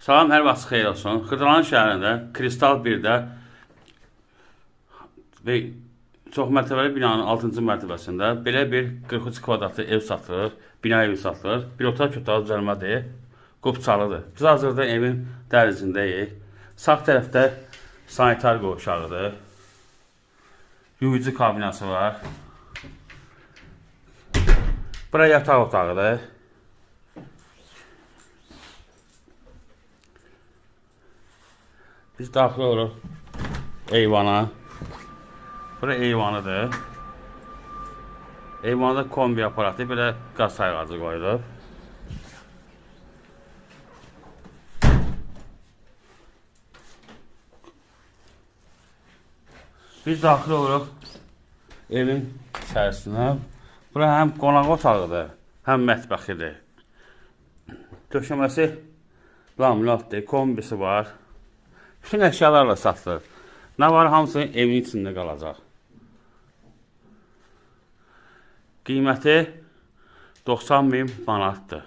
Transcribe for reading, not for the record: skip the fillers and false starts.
Salam, hər vaxt xeyir olsun. Xırdalan şəhərində Kristal 1-də və çox mərtəbəli binanın 6-cı mərtəbəsində belə bir 43 kvadratlı ev satılır, bina evi satılır. Bir otaq otağı düzəlmədir, qopçalıdır. Biz hazırda evin dəhlizindəyik. Sağ tərəfdə sanitar qovşağıdır. Yuyucu kabinası var. Bura yataq otağıdır. Biz daxil oluruq eyvana. Bura eyvanıdır. Eyvanda kombi aparatı, belə qaz sayğacı qoyulub. Biz daxil oluruq evin içərisinə. Bura həm qonaq otağıdır, həm mətbəxidir. Döşəməsi laminatdır, kombisi var. Bütün əşyalarla satılır. Nə var, hamısı evin içində qalacaq. Qiyməti 90.000 manatdır.